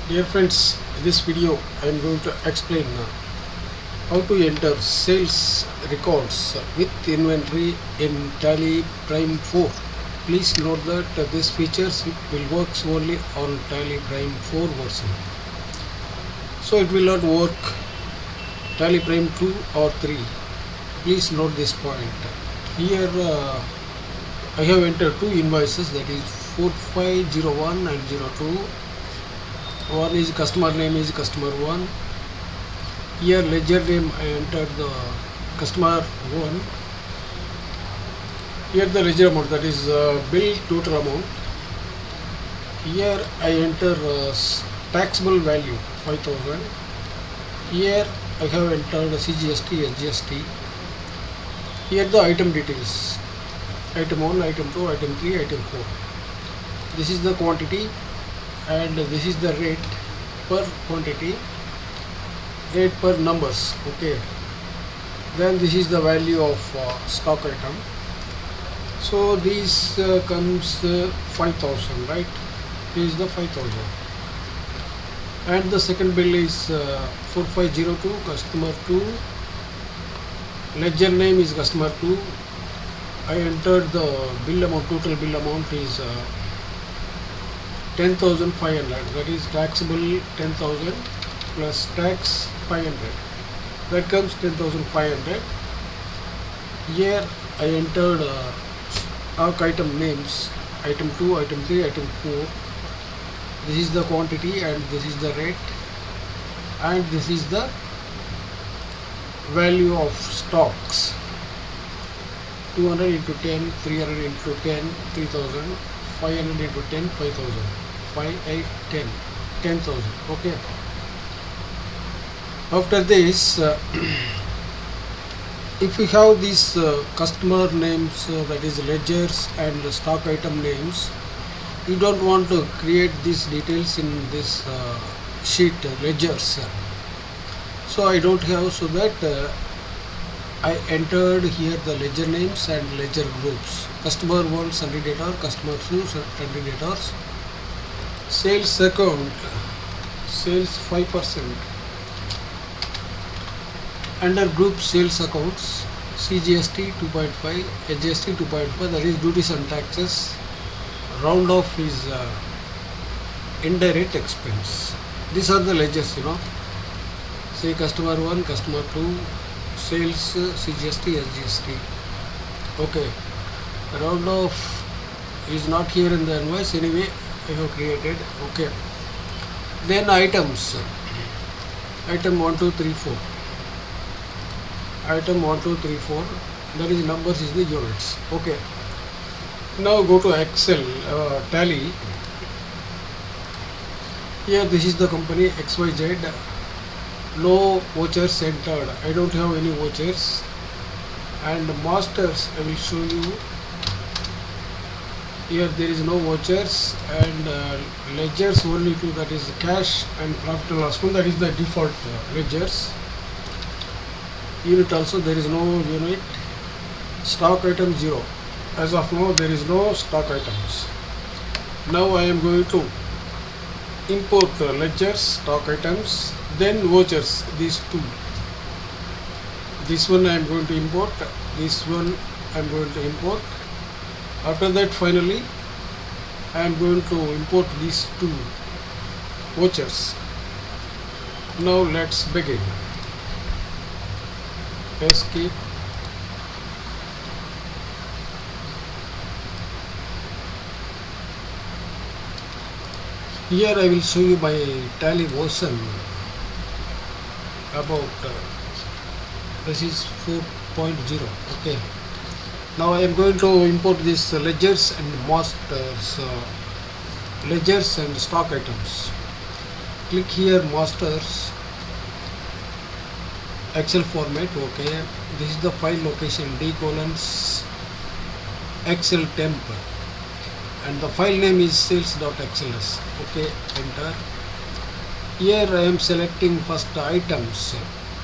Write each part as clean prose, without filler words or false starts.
Dear friends, in this video I am going to explain how to enter sales records with inventory in Tally Prime 4. Please note that this features will work only on Tally Prime 4 version. So it will not work Tally Prime 2 or 3. Please note this point. Here I have entered two invoices, that is 4501 and 02. One is customer name is customer 1. Here ledger name I entered the customer 1. Here the ledger amount, that is bill total amount. Here I enter taxable value 5000. Here I have entered CGST, SGST. Here the item details, item 1, item 2, item 3, item 4. This is the quantity and this is the rate per quantity, rate per numbers. Okay, then this is the value of stock item. So this comes 5000, right? This is the 5000. And the second bill is 4502 customer 2. Ledger name is customer 2. I entered the bill amount, total bill amount is 10,500. That is taxable 10,000 plus tax 500. That comes 10,500. Here I entered stock item names, item 2, item 3, item 4. This is the quantity and this is the rate and this is the value of stocks. 200 into 10, 300 into 10, 3000, 500 into 10, 5000, 5, 8, 10, 10,000. Okay. After this, if we have these customer names, that is ledgers and stock item names, you don't want to create these details in this sheet ledgers. So I don't have, so that I entered here the ledger names and ledger groups. Customer 1 sundry debtor, customer 2 sundry debtors. Sales account, sales 5%. Under group sales accounts, CGST 2.5, SGST 2.5, that is duties and taxes. Round off is indirect expense. These are the ledgers, Say customer 1, customer 2, sales, CGST, SGST. Okay. Round off is not here in the invoice. Anyway, I have created. Okay. Then items. Item 1, 2, 3, 4. Item 1, 2, 3, 4. That is numbers is the units. Okay. Now go to Excel, Tally. Here this is the company XYZ. No vouchers entered. I don't have any vouchers. And masters, I will show you. Here there is no vouchers and ledgers only two, that is cash and profit and loss account, that is the default ledgers. Unit also there is no unit. Stock item 0. As of now there is no stock items. Now I am going to import ledgers, stock items, then vouchers, these two. This one I am going to import, this one I am going to import. After that finally I am going to import these two vouchers. Now let's begin. Escape. Here I will show you my Tally version about this is 4.0. Okay. Now I am going to import these ledgers and masters, ledgers and stock items. Click here masters, Excel format. Okay. This is the file location D: Excel temp. And the file name is sales.xls. Okay, enter. Here I am selecting first items,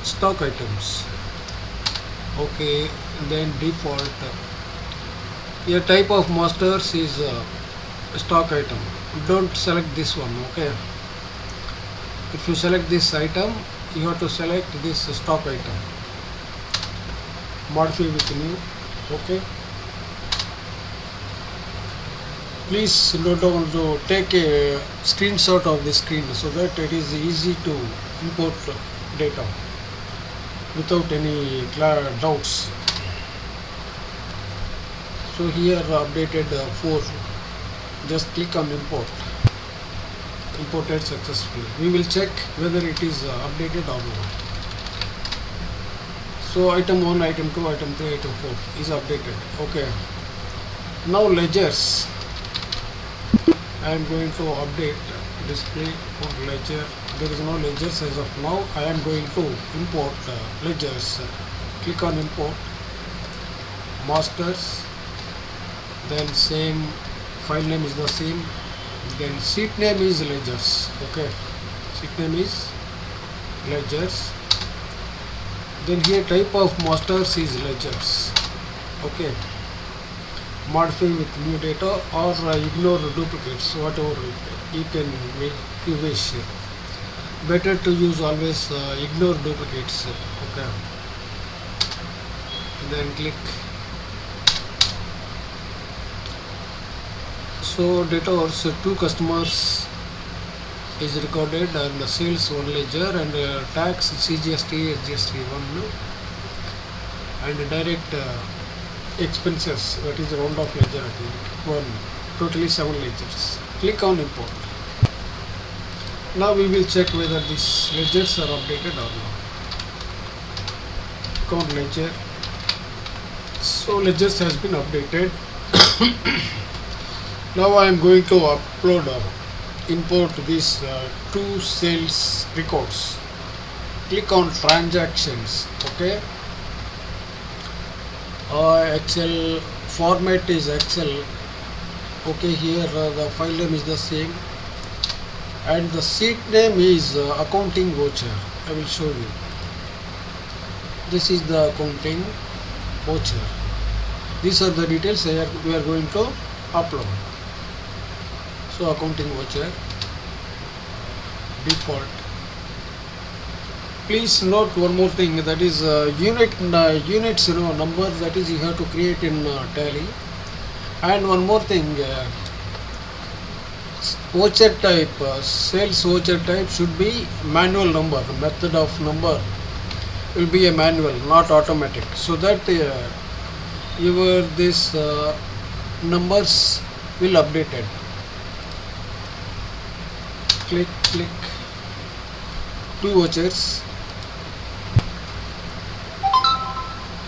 stock items. Okay, then default. Here type of masters is stock item. Don't select this one. Okay. If you select this item, you have to select this stock item, modify with new. Okay, please note down to take a screenshot of the screen so that it is easy to import data without any doubts. So here updated 4, just click on import. Imported successfully. We will check whether it is updated or not. So item 1, item 2, item 3, item 4 is updated. Okay, now ledgers. I am going to update display on ledger. There is no ledgers as of now. I am going to import ledgers. Click on import, masters, then same file name is the same, then sheet name is ledgers. Okay, sheet name is ledgers. Then here type of masters is ledgers. Okay, modify with new data or ignore duplicates, whatever you can make you wish. Better to use always ignore duplicates. Okay, then click. So data also 2 customers is recorded and the sales 1 ledger and tax CGST SGST 1 and direct expenses, that is round off ledger I think 1, totally 7 ledgers. Click on import. Now we will check whether these ledgers are updated or not. Account ledger. So ledgers has been updated. Now I am going to upload import these 2 sales records. Click on transactions. Okay, Excel format is Excel. Okay, here the file name is the same and the sheet name is accounting voucher. I will show you. This is the accounting voucher. These are the details here we are going to upload. So accounting voucher default. Please note one more thing, that is units number, that is you have to create in Tally. And one more thing, voucher type, sales voucher type should be manual number. Method of number will be a manual, not automatic, so that your this numbers will updated. Click 2 vouchers,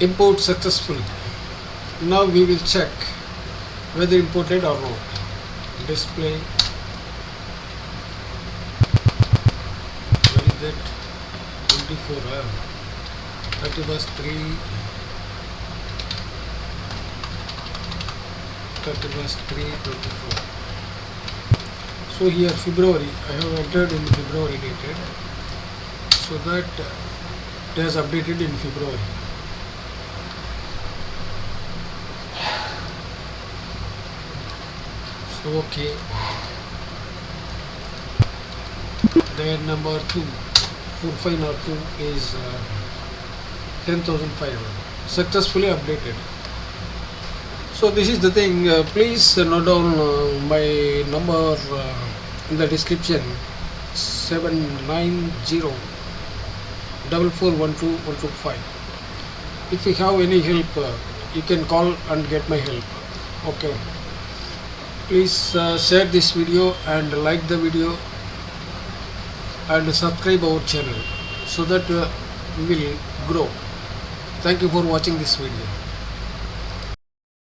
import successful. Now we will check whether imported or not. Display, where is that? 24 31st 3/24. So here February, I have entered in February dated, so that it has updated in February. So okay, then number 2, 4502 is 10,500 successfully updated. So this is the thing. Please note down my number in the description, 790-4412-125. If you have any help, you can call and get my help. Okay. Please share this video and like the video and subscribe our channel so that we will grow. Thank you for watching this video.